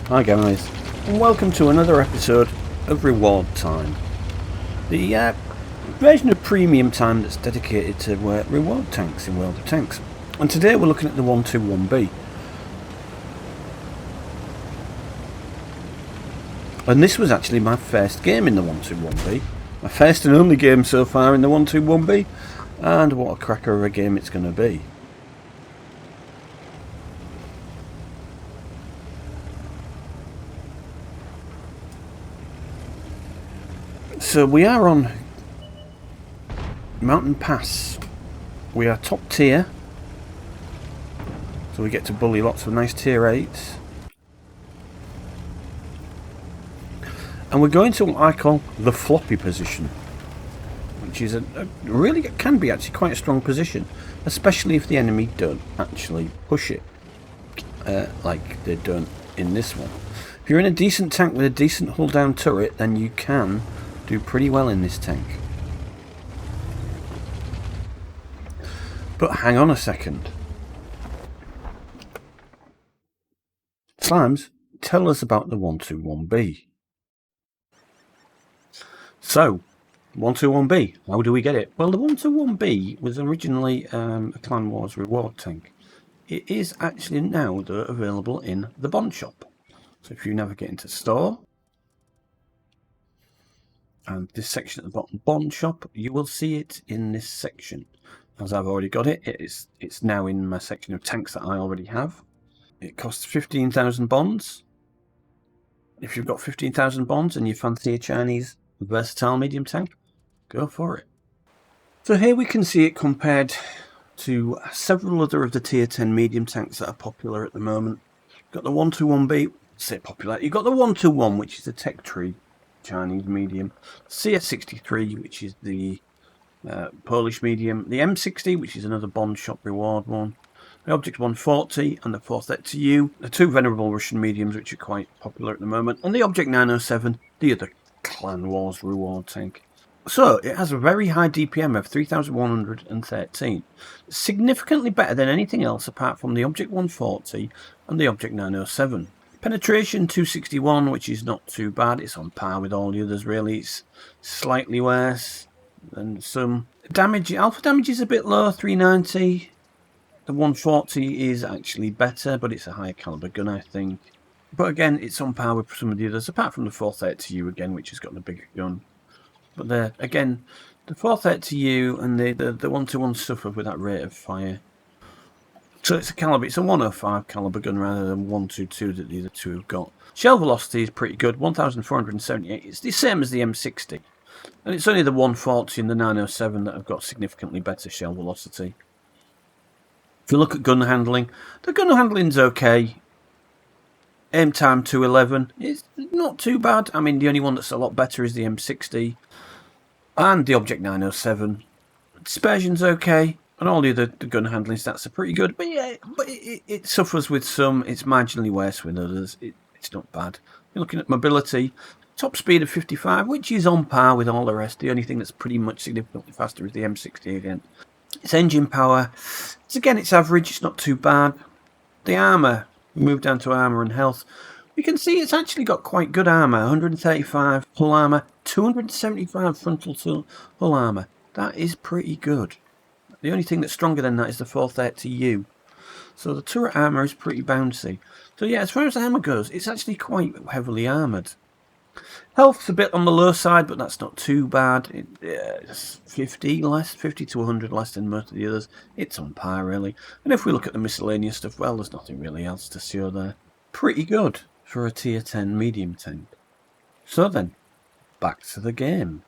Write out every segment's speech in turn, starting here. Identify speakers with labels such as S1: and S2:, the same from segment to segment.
S1: Hi guys, and welcome to another episode of Reward Time, the version of premium time that's dedicated to reward tanks in World of Tanks. And today we're looking at the 121B. And this was actually my first game in the 121B, my first and only game so far in the 121B, and what a cracker of a game it's going to be. So we are on Mountain Pass. We are top tier, so we get to bully lots of nice tier 8s. And we're going to what I call the floppy position, which is a really can be actually quite a strong position, especially if the enemy don't actually push it like they don't in this one. If you're in a decent tank with a decent hull down turret, then you can do pretty well in this tank. But hang on a second. Slimes, tell us about the 121B. So, 121B, how do we get it? Well, the 121B was originally a Clan Wars reward tank. It is actually now though available in the Bond shop. So if you navigate into store, and this section at the bottom, Bond shop, you will see it in this section. As I've already got it, it's now in my section of tanks that I already have. It costs 15,000 bonds. If you've got 15,000 bonds and you fancy a Chinese versatile medium tank, go for it. So here we can see it compared to several other of the tier 10 medium tanks that are popular at the moment. You've got the 121B, say popular. You've got the 121, which is a tech tree Chinese medium, CS63, which is the Polish medium, the M60, which is another Bond shop reward one, the Object 140 and the 430U, the two venerable Russian mediums which are quite popular at the moment, and the Object 907, the other Clan Wars reward tank. So it has a very high DPM of 3,113, significantly better than anything else apart from the Object 140 and the Object 907. Penetration 261, which is not too bad. It's on par with all the others really. It's slightly worse than some. Damage, alpha damage is a bit low, 390. The 140 is actually better, but it's a higher caliber gun, I think. But again, it's on par with some of the others, apart from the 430U again, which has got the bigger gun. But again, the 430U and the 121 suffer with that rate of fire. So it's a 105 caliber gun rather than 122 that the other two have got. Shell velocity is pretty good, 1,478. It's the same as the M60. And it's only the 140 and the 907 that have got significantly better shell velocity. If you look at gun handling, the gun handling's okay. Aim time 211, it's not too bad. I mean, the only one that's a lot better is the M60 and the Object 907. Dispersion's okay. And all the other gun handling stats are pretty good, but yeah, it suffers with some. It's marginally worse with others. It's not bad. You're looking at mobility, top speed of 55, which is on par with all the rest. The only thing that's pretty much significantly faster is the M60 again. Its engine power, it's average. It's not too bad. The armour, we move down to armour and health. We can see it's actually got quite good armour. 135 hull armour, 275 frontal hull armour. That is pretty good. The only thing that's stronger than that is the 430U. So the turret armour is pretty bouncy. So yeah, as far as armour goes, it's actually quite heavily armoured. Health's a bit on the low side, but that's not too bad. It's 50 to 100 less than most of the others. It's on par really. And if we look at the miscellaneous stuff, well, there's nothing really else to show there. Pretty good for a tier 10 medium tank. So then, back to the game.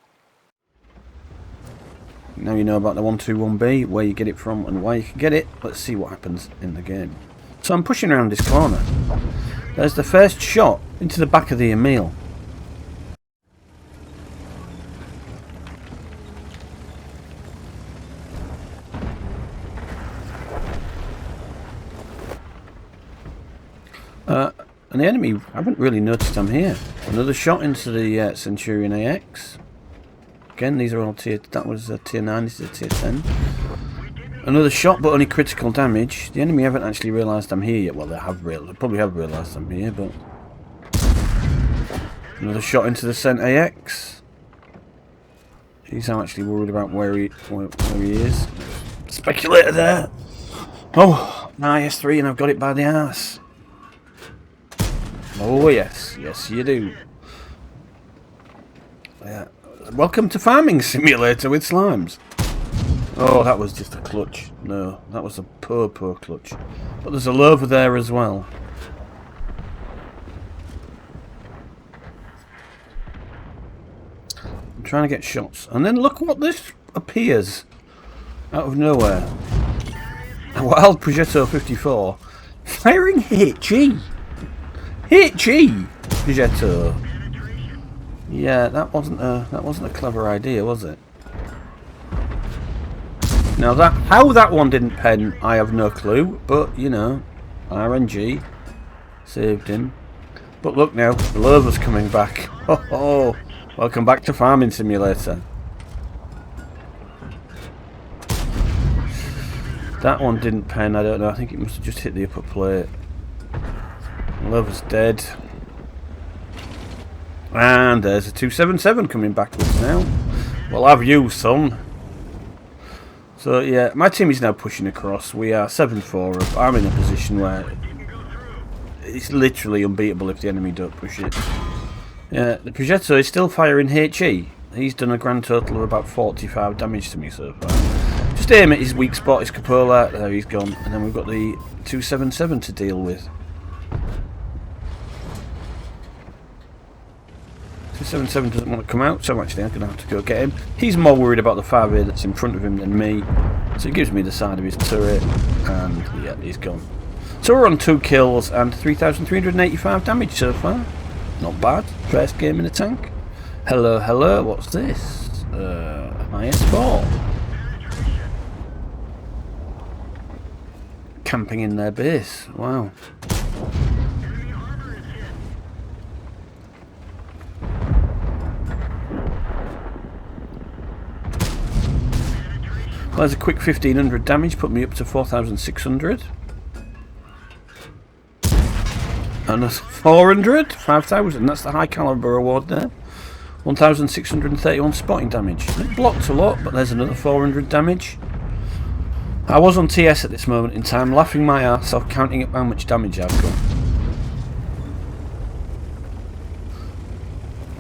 S1: Now you know about the 121B, where you get it from and why you can get it. Let's see what happens in the game. So I'm pushing around this corner. There's the first shot into the back of the Emil. And the enemy, I haven't really noticed I'm here. Another shot into the Centurion AX. Again, these are all tier, that was a tier 9, this is a tier 10. Another shot, but only critical damage. The enemy haven't actually realised I'm here yet. Well, they probably have realised I'm here, but Another shot into the centre AX. He's actually worried about where he is. Speculator there. Oh, an IS-3 and I've got it by the arse. Oh yes, yes you do. Yeah. Welcome to Farming Simulator with slimes. Oh, that was just a clutch. No, that was a poor clutch. But there's a lover there as well. I'm trying to get shots. And then look what this appears out of nowhere. A wild Progetto 54 firing HE. HE Progetto. Yeah, that wasn't a clever idea, was it? Now how that one didn't pen, I have no clue. But you know, RNG saved him. But look now, the Lover's coming back. Oh, welcome back to Farming Simulator. That one didn't pen. I don't know. I think it must have just hit the upper plate. Lover's dead. And there's a 277 coming backwards now. Well, have you, son? So yeah, my team is now pushing across. We are 7-4 up. I'm in a position where it's literally unbeatable if the enemy don't push it. Yeah, the Progetto is still firing HE. He's done a grand total of about 45 damage to me so far. Just aim at his weak spot, his cupola. There, he's gone. And then we've got the 277 to deal with. 277 doesn't want to come out, so actually I'm going to have to go get him. He's more worried about the 5A that's in front of him than me, so he gives me the side of his turret, and yeah, he's gone. So we're on 2 kills and 3,385 damage so far. Not bad. First game in a tank. Hello, hello, what's this? IS-4. Camping in their base, wow. Well, there's a quick 1,500 damage, put me up to 4,600. And a 400, 5,000, that's the high caliber award there. 1,631 spotting damage. It blocked a lot, but there's another 400 damage. I was on TS at this moment in time, laughing my ass off, counting up how much damage I've got.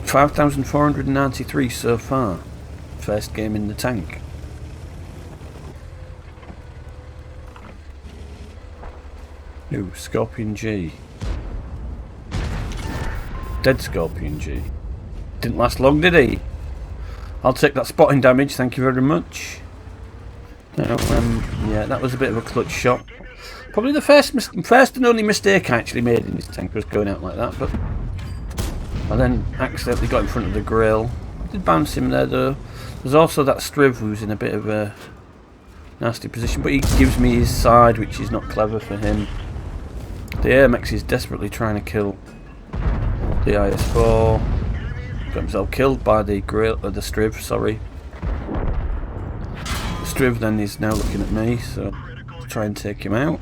S1: 5,493 so far. First game in the tank. Ooh, Scorpion G. Dead Scorpion G. Didn't last long, did he? I'll take that spotting damage, thank you very much. Now, yeah, that was a bit of a clutch shot. Probably the first and only mistake I actually made in this tank was going out like that, but I then accidentally got in front of the grill. I did bounce him there though. There's also that Striv who's in a bit of a nasty position, but he gives me his side, which is not clever for him. The AMX is desperately trying to kill the IS-4. Got himself killed by the Striv, sorry. The Striv then is now looking at me, so I'll try and take him out.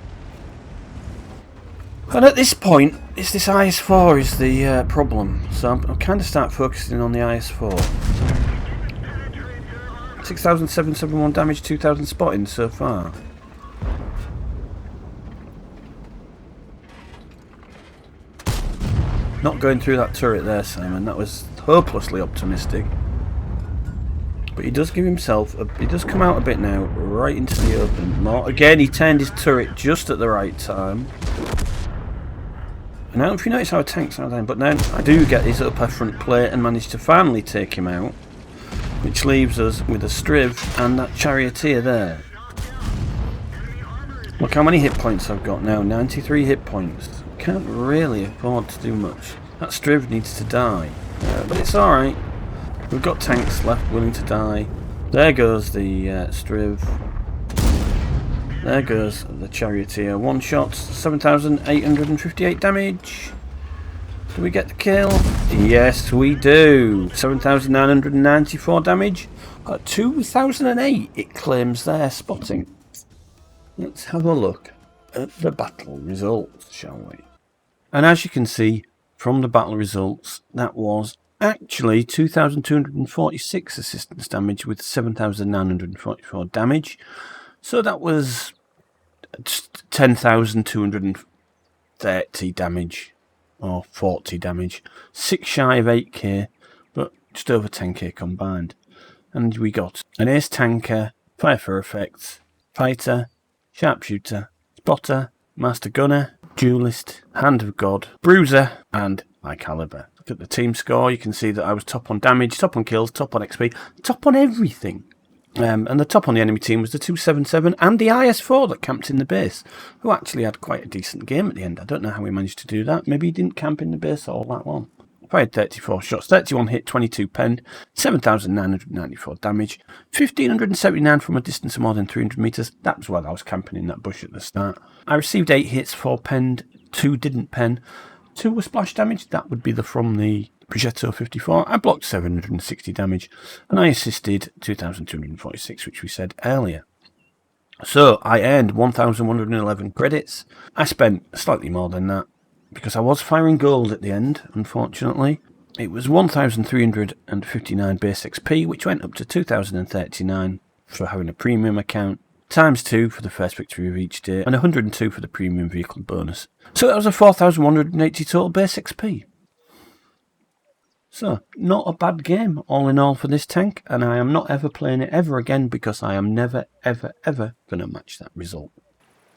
S1: And at this point, it's this IS-4 is the problem, so I'm kind of start focusing on the IS-4. 6,771 damage, 2,000 spotting so far. Not going through that turret there, Simon. That was hopelessly optimistic. But he does give himself he does come out a bit now, right into the open. More again, he turned his turret just at the right time. And now, if you notice how tanks are down, but now I do get his upper front plate and manage to finally take him out, which leaves us with a Striv and that charioteer there. Look how many hit points I've got now. 93 hit points. Can't really afford to do much. That Striv needs to die, but it's alright. We've got tanks left willing to die. There goes the Striv. There goes the charioteer. One shot, 7,858 damage. Do we get the kill? Yes, we do. 7,994 damage. 2,008 it claims there, spotting. Let's have a look at the battle results, shall we? And as you can see, from the battle results, that was actually 2,246 assistance damage with 7,944 damage. So that was 10,230 damage, or 40 damage. 6 shy of 8k, but just over 10k combined. And we got an ace tanker, fire for effects, fighter, sharpshooter, spotter, master gunner, duelist, hand of god, bruiser, and high caliber. Look at the team score. You can see that I was top on damage, top on kills, top on XP, top on everything. And the top on the enemy team was the 277 and the IS4 that camped in the base, who actually had quite a decent game at the end. I don't know how he managed to do that. Maybe he didn't camp in the base all that long. Fired 34 shots, 31 hit, 22 penned, 7,994 damage, 1,579 from a distance of more than 300 metres. That was while I was camping in that bush at the start. I received 8 hits, 4 penned, 2 didn't pen, 2 were splash damage. That would be from the Progetto 54. I blocked 760 damage, and I assisted 2,246, which we said earlier. So I earned 1,111 credits. I spent slightly more than that, because I was firing gold at the end, unfortunately. It was 1,359 base XP, which went up to 2,039 for having a premium account, times 2 for the first victory of each day, and 102 for the premium vehicle bonus. So that was a 4,180 total base XP. So, not a bad game, all in all, for this tank, and I am not ever playing it ever again, because I am never, ever, ever going to match that result.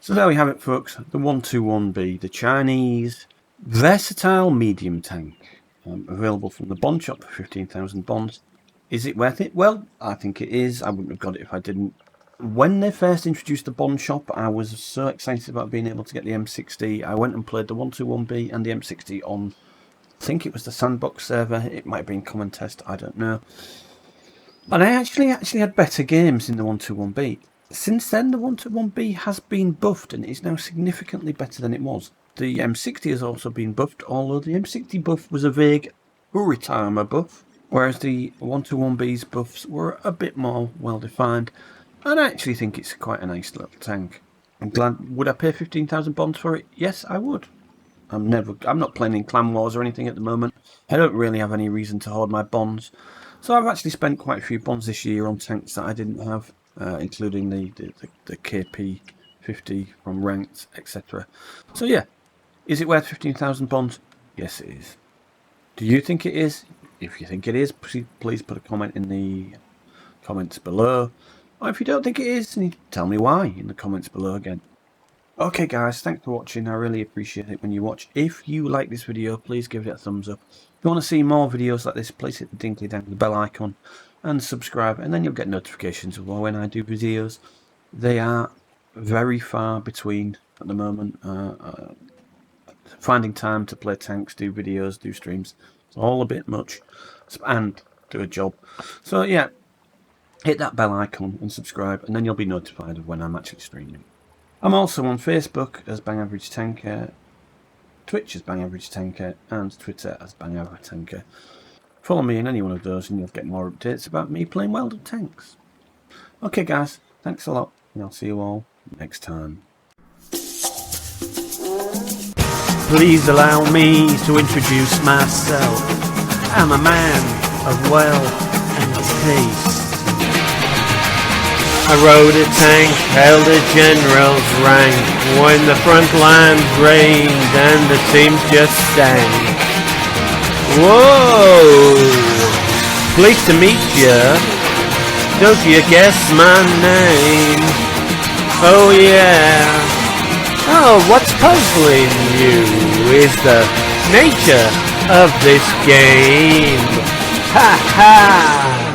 S1: So there we have it, folks, the 121B, the Chinese versatile medium tank, available from the bond shop for 15,000 bonds. Is it worth it? Well, I think it is. I wouldn't have got it if I didn't. When they first introduced the bond shop, I was so excited about being able to get the M60. I went and played the 121B and the M60 on, I think it was the Sandbox server. It might have been Common Test, I don't know. And I actually had better games in the 121B. Since then, the 121B has been buffed and is now significantly better than it was. The M60 has also been buffed, although the M60 buff was a vague Uritimer buff, whereas the 121B's buffs were a bit more well-defined, and I actually think it's quite a nice little tank. I'm glad. Would I pay 15,000 bonds for it? Yes, I would. I'm not playing in Clan Wars or anything at the moment. I don't really have any reason to hoard my bonds, so I've actually spent quite a few bonds this year on tanks that I didn't have. Including the KP50 from Ranked, etc. So yeah, is it worth 15,000 bonds? Yes, it is. Do you think it is? If you think it is, please put a comment in the comments below. Or if you don't think it is, tell me why in the comments below again. Okay guys, thanks for watching. I really appreciate it when you watch. If you like this video, please give it a thumbs up. If you want to see more videos like this, please hit the dinky down the bell icon and subscribe, and then you'll get notifications of when I do videos. They are very far between at the moment. Finding time to play tanks, do videos, do streams, it's all a bit much, and do a job. So yeah, hit that bell icon and subscribe, and then you'll be notified of when I'm actually streaming. I'm also on Facebook as Bang Average Tanker, Twitch as Bang Average Tanker, and Twitter as Bang Average Tanker. Follow me in any one of those and you'll get more updates about me playing welded tanks. Okay guys, thanks a lot, and I'll see you all next time. Please allow me to introduce myself. I'm a man of wealth and taste. I rode a tank, held a general's rank, when the front line rained and the teams just stank. Whoa! Pleased to meet ya. Don't you guess my name? Oh yeah. Oh, what's puzzling you is the nature of this game. Ha ha!